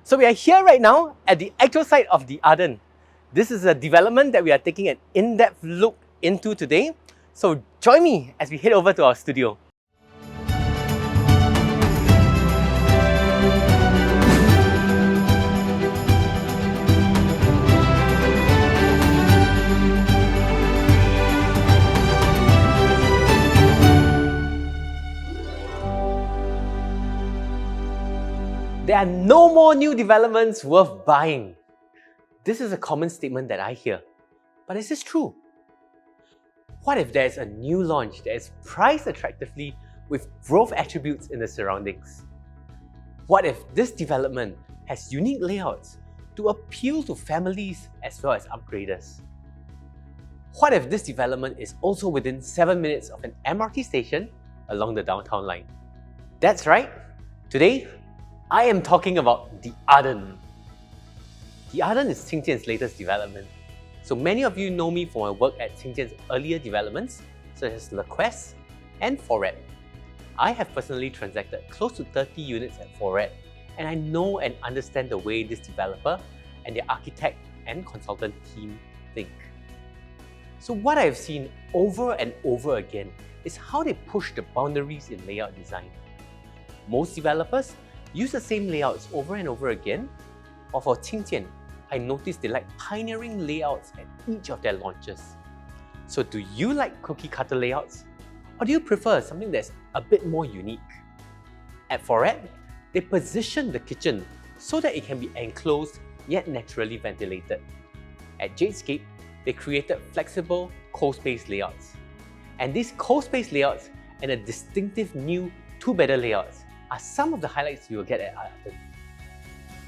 So we are here right now at the actual site of the Arden. This is a development that we are taking an in-depth look into today. So join me as we head over to our studio. There are no more new developments worth buying. This is a common statement that I hear. But is this true? What if there's a new launch that is priced attractively with growth attributes in the surroundings? What if this development has unique layouts to appeal to families as well as upgraders? What if this development is also within 7 minutes of an MRT station along the downtown line? That's right. Today, I am talking about the Arden. The Arden is Qing Jian's latest development. So many of you know me for my work at Qing Jian's earlier developments such as Le Quest and Foret. I have personally transacted close to 30 units at Foret, and I know and understand the way this developer and their architect and consultant team think. So what I have seen over and over again is how they push the boundaries in layout design. Most developers use the same layouts over and over again, or for Qing Jian, I noticed they like pioneering layouts at each of their launches. So do you like cookie cutter layouts? Or do you prefer something that's a bit more unique? At Foret, they position the kitchen so that it can be enclosed yet naturally ventilated. At Jadescape, they created flexible cold space layouts. And these cold space layouts and a distinctive new two-bedder layouts are some of the highlights you will get at Arden.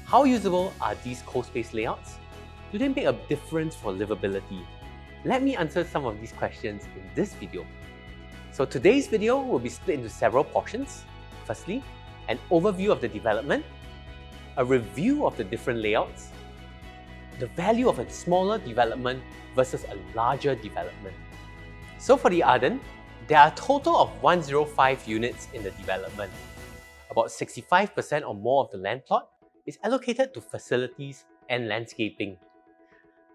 How usable are these cold space layouts? Do they make a difference for livability? Let me answer some of these questions in this video. So today's video will be split into several portions. Firstly, an overview of the development, a review of the different layouts, the value of a smaller development versus a larger development. So for the Arden, there are a total of 105 units in the development. About 65% or more of the land plot is allocated to facilities and landscaping.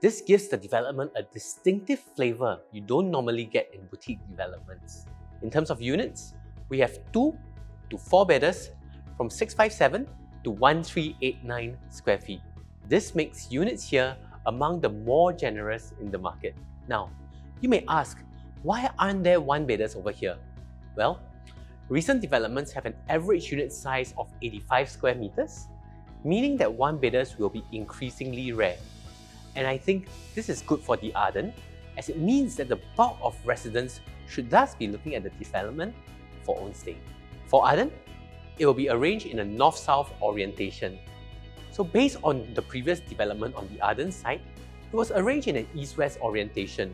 This gives the development a distinctive flavor you don't normally get in boutique developments. In terms of units, we have 2 to 4 bedders from 657 to 1389 square feet. This makes units here among the more generous in the market. Now, you may ask, why aren't there one bedders over here? Well, recent developments have an average unit size of 85 square meters, meaning that one bedders will be increasingly rare. And I think this is good for the Arden, as it means that the bulk of residents should thus be looking at the development for own stay. For Arden, it will be arranged in a north-south orientation. So based on the previous development on the Arden site, it was arranged in an east-west orientation.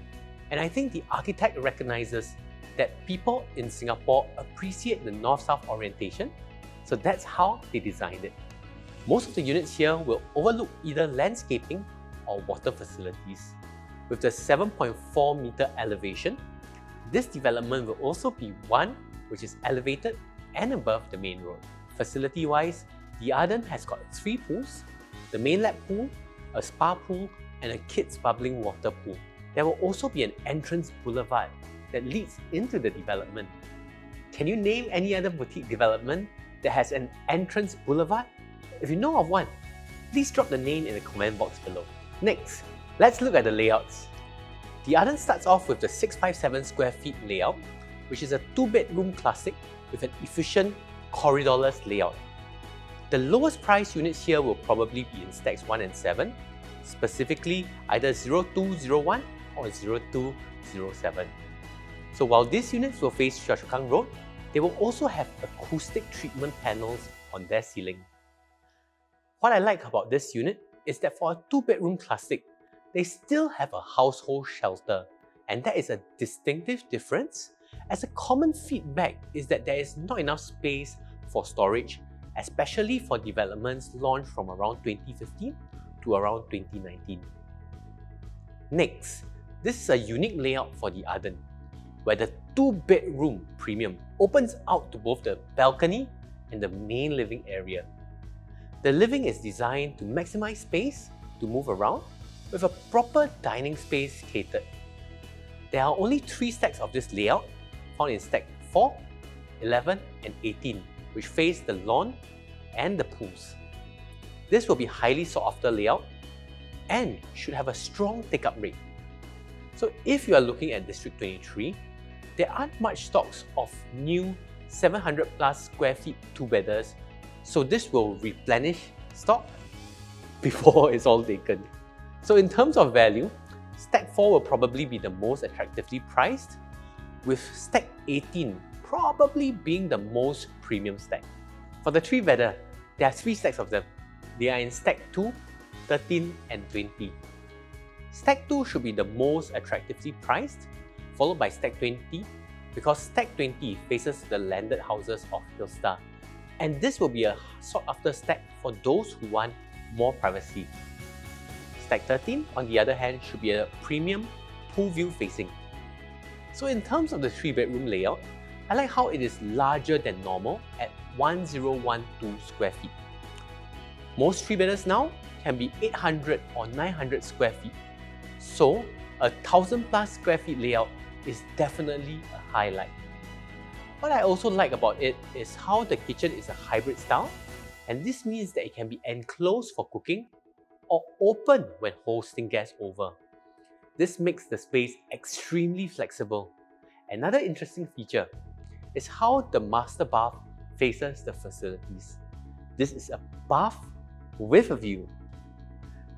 And I think the architect recognizes that people in Singapore appreciate the north-south orientation, so that's how they designed it. Most of the units here will overlook either landscaping or water facilities. With the 7.4 meter elevation, this development will also be one which is elevated and above the main road. Facility-wise, the Arden has got 3 pools, the main lap pool, a spa pool, and a kids bubbling water pool. There will also be an entrance boulevard that leads into the development. Can you name any other boutique development that has an entrance boulevard? If you know of one, please drop the name in the comment box below. Next, let's look at the layouts. The Arden starts off with the 657 square feet layout, which is a 2-bedroom classic with an efficient corridorless layout. The lowest price units here will probably be in stacks 1 and 7, specifically either 0201 or 0207. So while these units will face Choa Chu Kang Road, they will also have acoustic treatment panels on their ceiling. What I like about this unit is that for a 2-bedroom classic, they still have a household shelter, and that is a distinctive difference, as a common feedback is that there is not enough space for storage, especially for developments launched from around 2015 to around 2019. Next, this is a unique layout for the Arden, where the 2-bedroom premium opens out to both the balcony and the main living area. The living is designed to maximize space to move around with a proper dining space catered. There are only 3 stacks of this layout found in stack 4, 11 and 18, which face the lawn and the pools. This will be highly sought after layout and should have a strong take-up rate. So if you are looking at District 23, there aren't much stocks of new 700 plus square feet 2-bedders, so this will replenish stock before it's all taken. So in terms of value, Stack 4 will probably be the most attractively priced, with Stack 18 probably being the most premium stack. For the 3-bedder, there are 3 stacks of them. They are in Stack 2, 13 and 20. Stack 2 should be the most attractively priced, followed by Stack 20, because Stack 20 faces the landed houses of Hillstar, and this will be a sought-after stack for those who want more privacy. Stack 13, on the other hand, should be a premium pool view facing. So in terms of the 3-bedroom layout, I like how it is larger than normal at 1012 square feet. Most 3-bedders now can be 800 or 900 square feet, so a 1000 plus square feet layout is definitely a highlight. What I also like about it is how the kitchen is a hybrid style, and this means that it can be enclosed for cooking or open when hosting guests over. This makes the space extremely flexible. Another interesting feature is how the master bath faces the facilities. This is a bath with a view.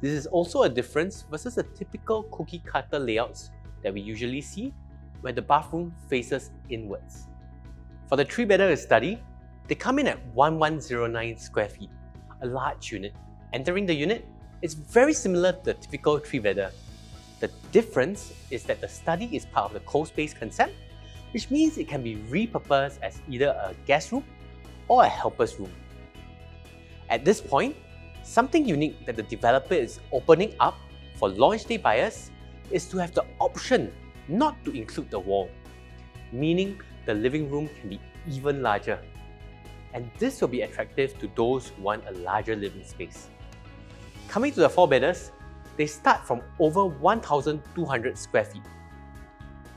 This is also a difference versus the typical cookie cutter layouts that we usually see where the bathroom faces inwards. For the 3-bedder study, they come in at 1109 square feet, a large unit. Entering the unit, it's very similar to the typical 3-bedder. The difference is that the study is part of the co-space concept, which means it can be repurposed as either a guest room or a helper's room. At this point, something unique that the developer is opening up for launch day buyers is to have the option not to include the wall, meaning the living room can be even larger. And this will be attractive to those who want a larger living space. Coming to the 4-bedders, they start from over 1200 square feet.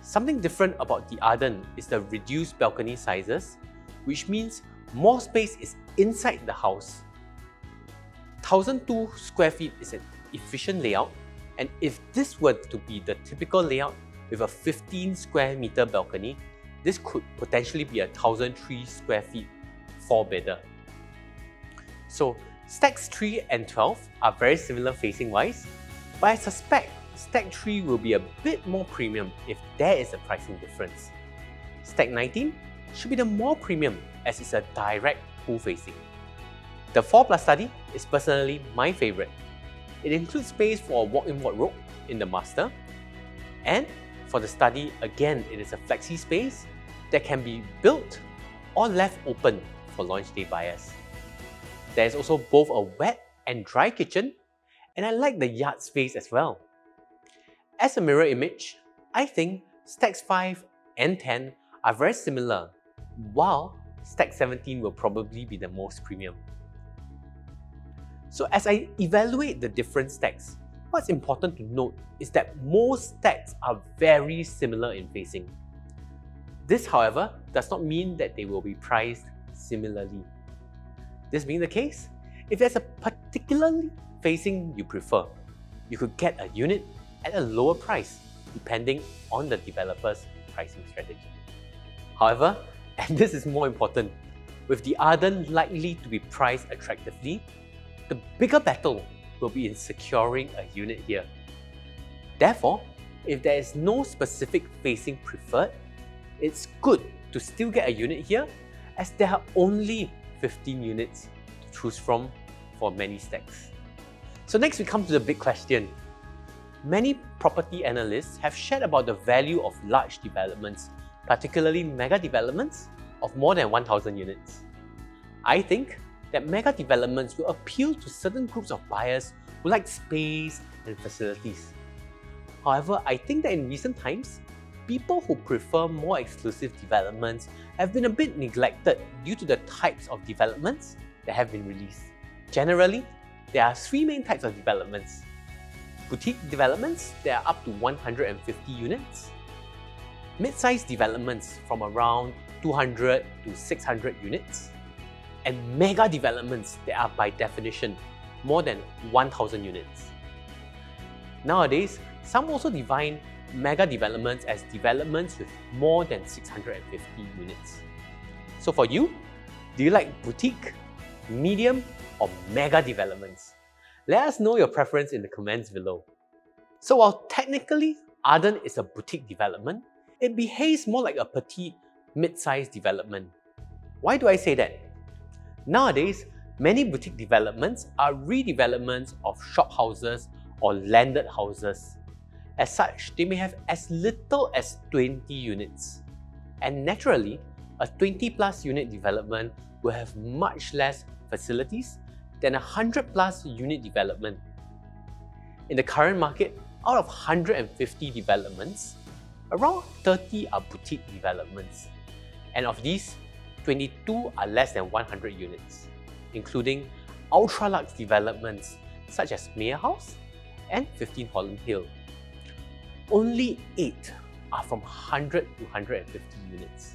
Something different about the Arden is the reduced balcony sizes, which means more space is inside the house. 1002 square feet is an efficient layout, and if this were to be the typical layout with a 15 square meter balcony, this could potentially be a 1003 square feet 4-bedder. So stacks 3 and 12 are very similar facing wise, but I suspect stack 3 will be a bit more premium if there is a pricing difference. Stack 19 should be the more premium as it's a direct pool facing. The 4 plus study is personally my favourite. It includes space for a walk-in wardrobe in the master, and for the study, again, it is a flexi space that can be built or left open for launch day buyers. There is also both a wet and dry kitchen, and I like the yard space as well. As a mirror image, I think stacks 5 and 10 are very similar, while stack 17 will probably be the most premium. So as I evaluate the different stacks, what's important to note is that most stacks are very similar in facing. This, however, does not mean that they will be priced similarly. This being the case, if there's a particular facing you prefer, you could get a unit at a lower price depending on the developer's pricing strategy. However, and this is more important, with the Arden likely to be priced attractively, the bigger battle will be in securing a unit here. Therefore, if there is no specific facing preferred, it's good to still get a unit here as there are only 15 units to choose from for many stacks. So next we come to the big question. Many property analysts have shared about the value of large developments, particularly mega developments of more than 1,000 units. I think that mega developments will appeal to certain groups of buyers who like space and facilities. However, I think that in recent times, people who prefer more exclusive developments have been a bit neglected due to the types of developments that have been released. Generally, there are three main types of developments. Boutique developments that are up to 150 units, mid-sized developments from around 200 to 600 units, and mega developments that are by definition more than 1,000 units. Nowadays, some also define mega developments as developments with more than 650 units. So for you, do you like boutique, medium, or mega developments? Let us know your preference in the comments below. So while technically Arden is a boutique development, it behaves more like a petite, mid-sized development. Why do I say that? Nowadays, many boutique developments are redevelopments of shophouses or landed houses. As such, they may have as little as 20 units. And naturally, a 20+ unit development will have much less facilities than a 100+ unit development. In the current market, out of 150 developments, around 30 are boutique developments. And of these, 22 are less than 100 units, including ultra-luxe developments such as Mayor House and 15 Holland Hill. Only 8 are from 100 to 150 units.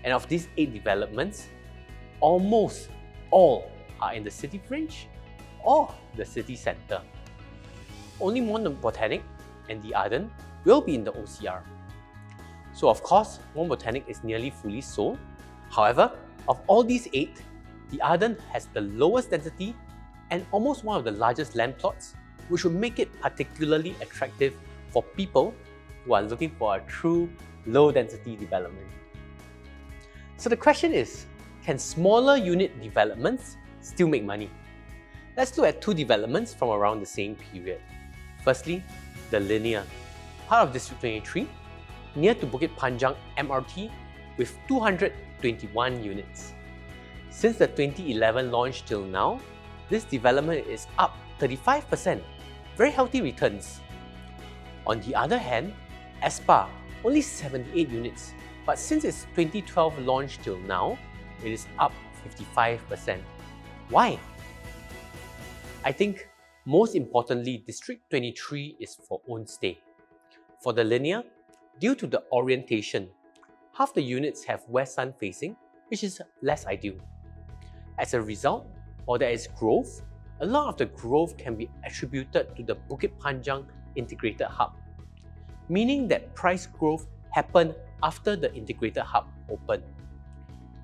And of these 8 developments, almost all are in the city fringe or the city centre. Only Mont Botanic and the Arden will be in the OCR. So of course, Mont Botanic is nearly fully sold. However, of all these 8, the Arden has the lowest density and almost one of the largest land plots, which will make it particularly attractive for people who are looking for a true low-density development. So the question is, can smaller unit developments still make money? Let's look at 2 developments from around the same period. Firstly, the Linear, part of District 23, near to Bukit Panjang MRT with 221 units. Since the 2011 launch till now, this development is up 35%, very healthy returns. On the other hand, Espa, only 78 units, but since its 2012 launch till now, it is up 55%. Why? I think most importantly, District 23 is for own stay. For the Linear, due to the orientation, half the units have west sun facing, which is less ideal. As a result, while there is growth, a lot of the growth can be attributed to the Bukit Panjang integrated hub, meaning that price growth happened after the integrated hub opened.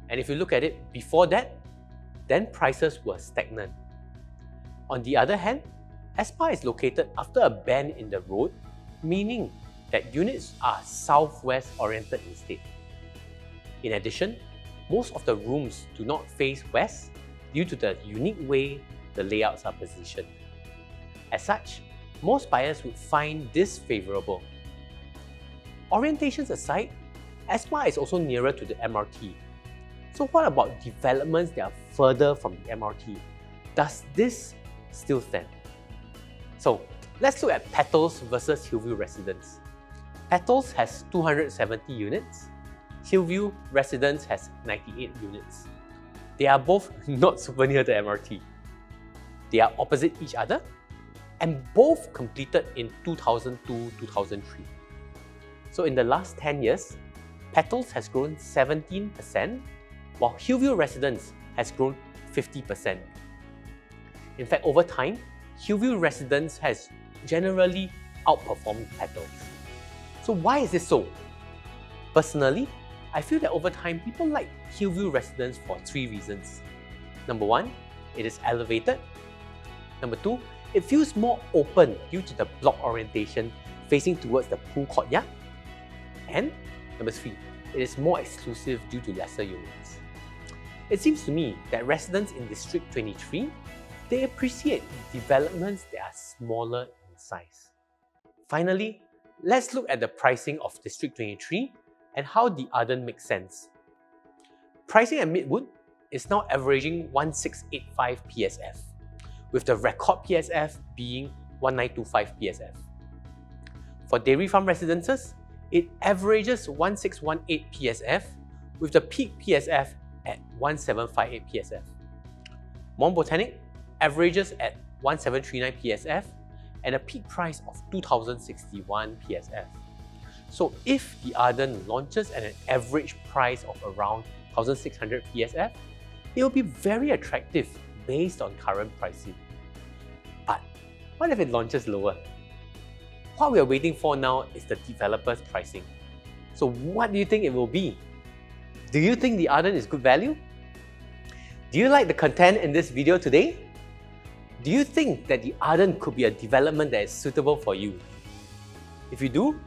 And if you look at it before that, then prices were stagnant. On the other hand, Espa is located after a bend in the road, meaning that units are southwest oriented instead. In addition, most of the rooms do not face west due to the unique way the layouts are positioned. As such, most buyers would find this favourable. Orientations aside, Espa is also nearer to the MRT. So what about developments that are further from the MRT? Does this still stand? So let's look at Petals versus Hillview Residence. Petals has 270 units, Hillview Residence has 98 units. They are both not super near the MRT. They are opposite each other and both completed in 2002-2003. So in the last 10 years, Petals has grown 17%, while Hillview Residence has grown 50%. In fact, over time, Hillview Residence has generally outperformed Petals. So why is this so? Personally, I feel that over time, people like Hillview Residence for 3 reasons. Number 1, it is elevated. Number 2, it feels more open due to the block orientation facing towards the pool courtyard. And number 3, it is more exclusive due to lesser units. It seems to me that residents in District 23, they appreciate developments that are smaller in size. Finally, let's look at the pricing of District 23 and how the Arden makes sense. Pricing at Midwood is now averaging 1685 PSF, with the record PSF being 1925 PSF. For Dairy Farm Residences, it averages 1618 PSF, with the peak PSF at 1758 PSF. Mont Botanic averages at 1739 PSF and a peak price of 2061 PSF. So if the Arden launches at an average price of around 1600 PSF, it will be very attractive based on current pricing. But what if it launches lower? What we are waiting for now is the developer's pricing. So what do you think it will be? Do you think the Arden is good value? Do you like the content in this video today? Do you think that the Arden could be a development that is suitable for you? If you do,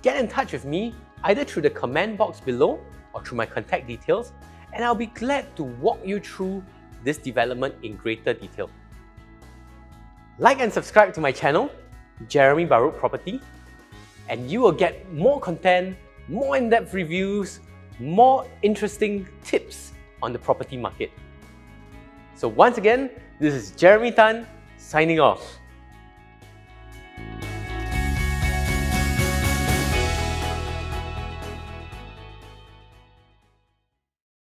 get in touch with me either through the comment box below or through my contact details, and I'll be glad to walk you through this development in greater detail. Like and subscribe to my channel, Jeremy Baruch Property, and you will get more content, more in-depth reviews, more interesting tips on the property market. So once again, this is Jeremy Tan signing off.